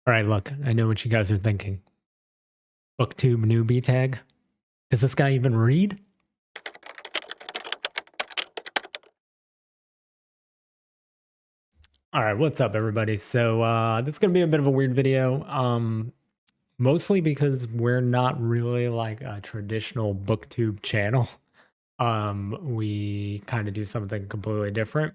All right, look, I know what you guys are thinking. BookTube Newbie Tag? Does this guy even read? All right, what's up, everybody? So this is gonna be a bit of a weird video. Mostly because we're not really like a traditional BookTube channel. We kind of do something completely different.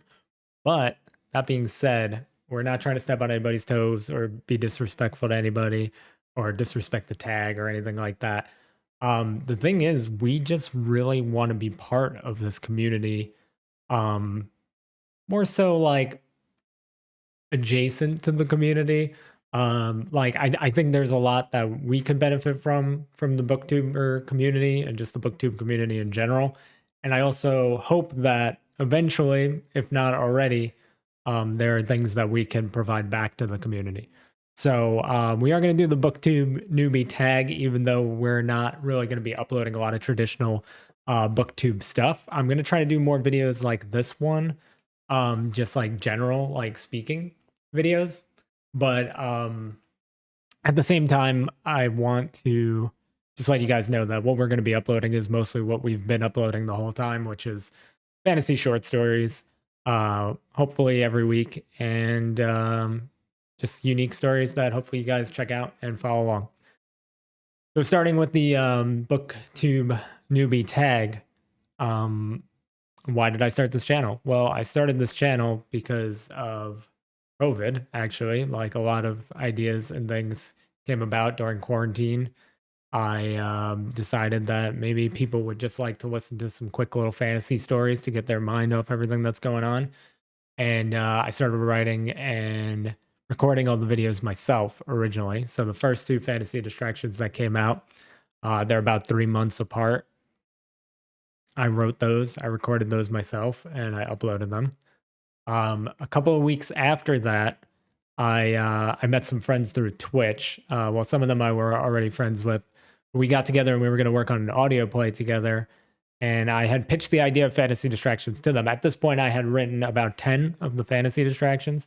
But that being said, we're not trying to step on anybody's toes or be disrespectful to anybody or disrespect the tag or anything like that. The thing is, we just really want to be part of this community. Um, More so like adjacent to the community. I think there's a lot that we could benefit from the booktuber community and just the booktube community in general. And I also hope that eventually, if not already, there are things that we can provide back to the community. So we are going to do the BookTube Newbie Tag, even though we're not really going to be uploading a lot of traditional BookTube stuff. I'm going to try to do more videos like this one, just like general, like speaking videos. But at the same time, I want to just let you guys know that what we're going to be uploading is mostly what we've been uploading the whole time, which is fantasy short stories, hopefully every week, and just unique stories that hopefully you guys check out and follow along. So starting with the BookTube Newbie Tag, why did I start this channel? Well, I started this channel because of COVID, actually. Like a lot of ideas and things came about during quarantine. I decided that maybe people would just like to listen to some quick little fantasy stories to get their mind off everything that's going on. And I started writing and recording all the videos myself originally. So the first two fantasy distractions that came out, they're about 3 months apart. I wrote those, I recorded those myself, and I uploaded them. A couple of weeks after that, I met some friends through Twitch. Well, some of them I were already friends with. We got together and we were going to work on an audio play together. And I had pitched the idea of fantasy distractions to them. At this point, I had written about 10 of the fantasy distractions.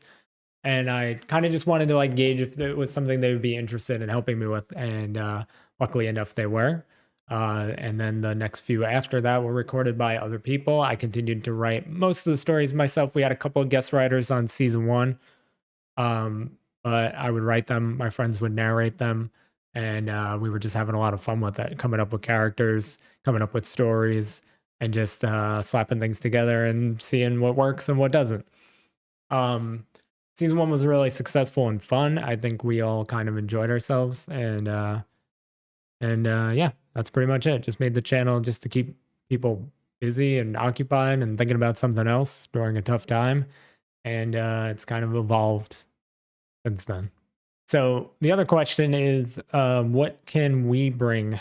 And I kind of just wanted to like gauge if it was something they would be interested in helping me with. And luckily enough, they were. And then the next few after that were recorded by other people. I continued to write most of the stories myself. We had a couple of guest writers on season one, but I would write them. My friends would narrate them, and we were just having a lot of fun with it, coming up with characters, coming up with stories, and just slapping things together and seeing what works and what doesn't. Um, Season one was really successful and fun. I think we all kind of enjoyed ourselves, and yeah, that's pretty much it. Just made the channel just to keep people busy and occupied and thinking about something else during a tough time. And it's kind of evolved since then. So the other question is, what can we bring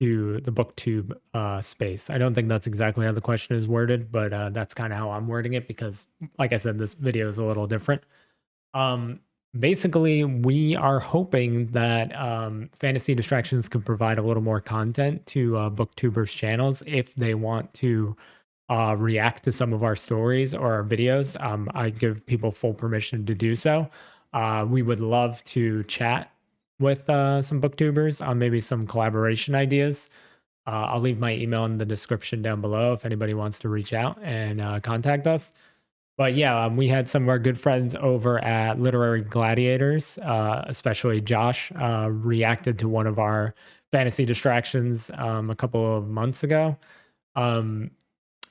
to the BookTube space? I don't think that's exactly how the question is worded, but that's kind of how I'm wording it because, like I said, this video is a little different. Um, Basically, we are hoping that Fantasy Distractions can provide a little more content to BookTubers channels if they want to react to some of our stories or our videos. I give people full permission to do so. We would love to chat with some BookTubers on maybe some collaboration ideas. I'll leave my email in the description down below if anybody wants to reach out and contact us. But yeah, we had some of our good friends over at Literary Gladiators, especially Josh, reacted to one of our fantasy distractions a couple of months ago. And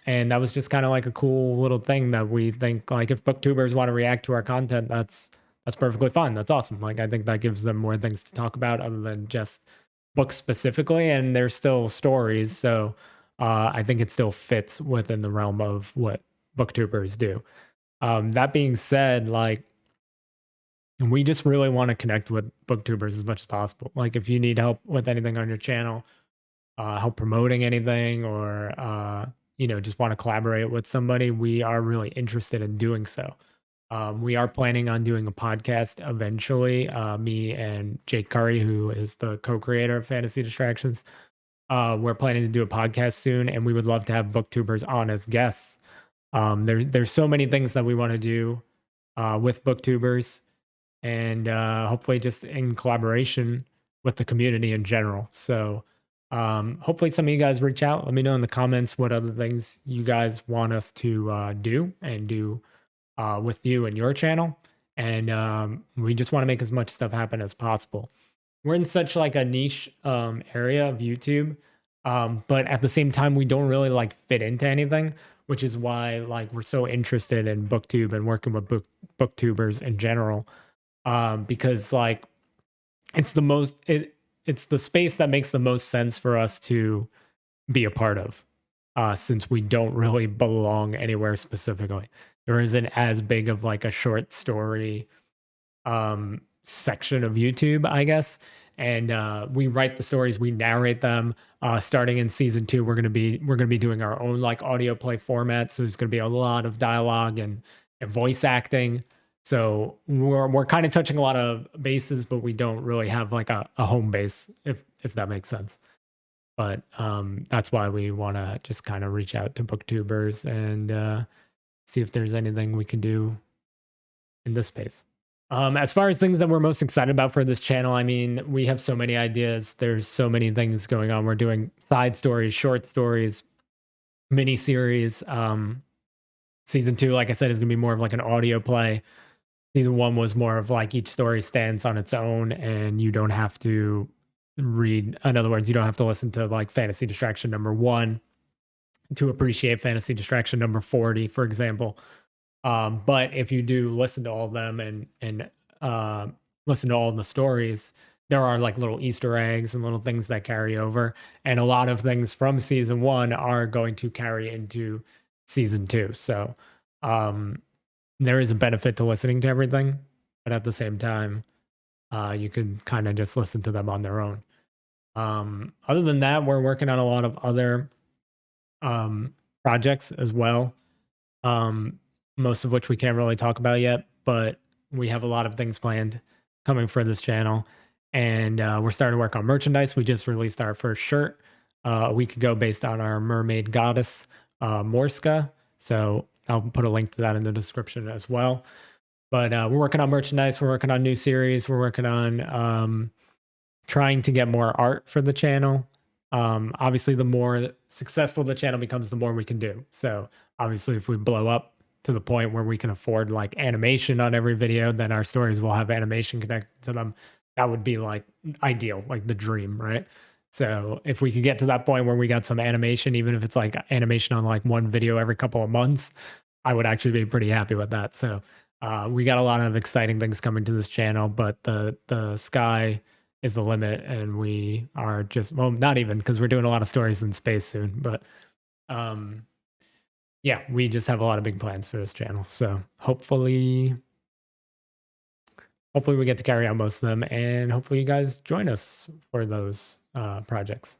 that was just kind of like a cool little thing that we think like if booktubers want to react to our content, that's perfectly fine. That's awesome. Like I think that gives them more things to talk about other than just books specifically, and they're still stories. So I think it still fits within the realm of what booktubers do. That being said, like we just really want to connect with booktubers as much as possible. Like if you need help with anything on your channel, help promoting anything, or just want to collaborate with somebody, we are really interested in doing so. We are planning on doing a podcast eventually. Me and Jake Curry, who is the co-creator of Fantasy Distractions, we're planning to do a podcast soon, and we would love to have booktubers on as guests. There's so many things that we want to do with booktubers, and hopefully just in collaboration with the community in general. So hopefully some of you guys reach out. Let me know in the comments what other things you guys want us to do and do with you and your channel. And we just want to make as much stuff happen as possible. We're in such like a niche area of YouTube, but at the same time, we don't really like fit into anything, which is why like we're so interested in BookTube and working with BookTubers in general, because like it's the most it's the space that makes the most sense for us to be a part of, since we don't really belong anywhere specifically. There isn't as big of like a short story section of YouTube, I guess. And we write the stories, we narrate them. Starting in season 2, we're gonna be doing our own like audio play format. So there's gonna be a lot of dialogue and voice acting. So we're kind of touching a lot of bases, but we don't really have like a home base, if that makes sense. But that's why we want to just kind of reach out to booktubers and see if there's anything we can do in this space. As far as things that we're most excited about for this channel, I mean, we have so many ideas. There's so many things going on. We're doing side stories, short stories, mini series. Season 2, like I said, is going to be more of like an audio play. Season 1 was more of like each story stands on its own and you don't have to read. In other words, you don't have to listen to like Fantasy Distraction number 1 to appreciate Fantasy Distraction number 40, for example. But if you do listen to all of them and listen to all the stories, there are like little Easter eggs and little things that carry over. And a lot of things from season 1 are going to carry into season 2. So there is a benefit to listening to everything, but at the same time, you can kind of just listen to them on their own. Other than that, we're working on a lot of other projects as well. Most of which we can't really talk about yet, but we have a lot of things planned coming for this channel. And we're starting to work on merchandise. We just released our first shirt a week ago based on our mermaid goddess, Morska. So I'll put a link to that in the description as well. But we're working on merchandise. We're working on new series. We're working on trying to get more art for the channel. Obviously, the more successful the channel becomes, the more we can do. So obviously, if we blow up to the point where we can afford like animation on every video, then our stories will have animation connected to them. That would be like ideal, like the dream, right? So if we could get to that point where we got some animation, even if it's like animation on like one video every couple of months, I would actually be pretty happy with that. So we got a lot of exciting things coming to this channel, but the sky is the limit, and we are just, well, not even, because we're doing a lot of stories in space soon, but yeah, we just have a lot of big plans for this channel. So hopefully we get to carry out most of them, and hopefully you guys join us for those projects.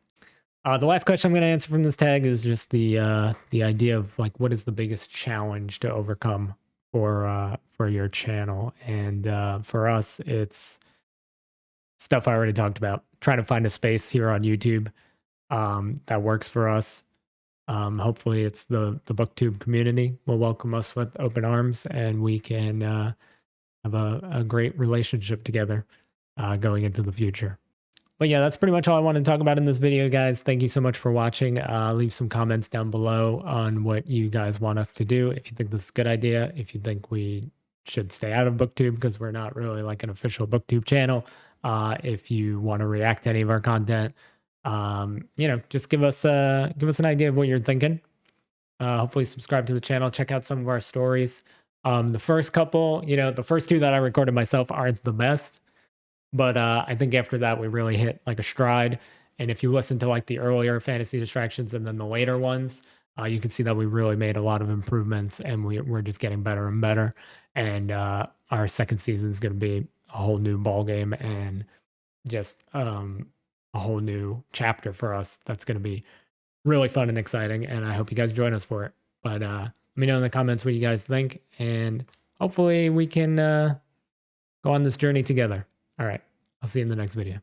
The last question I'm going to answer from this tag is just the idea of like, what is the biggest challenge to overcome for your channel? And for us, it's stuff I already talked about. Trying to find a space here on YouTube that works for us. Hopefully it's the BookTube community will welcome us with open arms, and we can have a great relationship together going into the future. But yeah, that's pretty much all I wanted to talk about in this video, guys. Thank you so much for watching. Leave some comments down below on what you guys want us to do. If you think this is a good idea, if you think we should stay out of BookTube because we're not really like an official BookTube channel. If you want to react to any of our content, just give us an idea of what you're thinking. Hopefully subscribe to the channel, check out some of our stories. The first couple, the first 2 that I recorded myself aren't the best, but I think after that we really hit like a stride. And if you listen to like the earlier Fantasy Distractions and then the later ones, you can see that we really made a lot of improvements, and we're just getting better and better. And our second season is going to be a whole new ball game, and just a whole new chapter for us. That's going to be really fun and exciting, and I hope you guys join us for it. But let me know in the comments what you guys think, and hopefully we can go on this journey together. All right, I'll see you in the next video.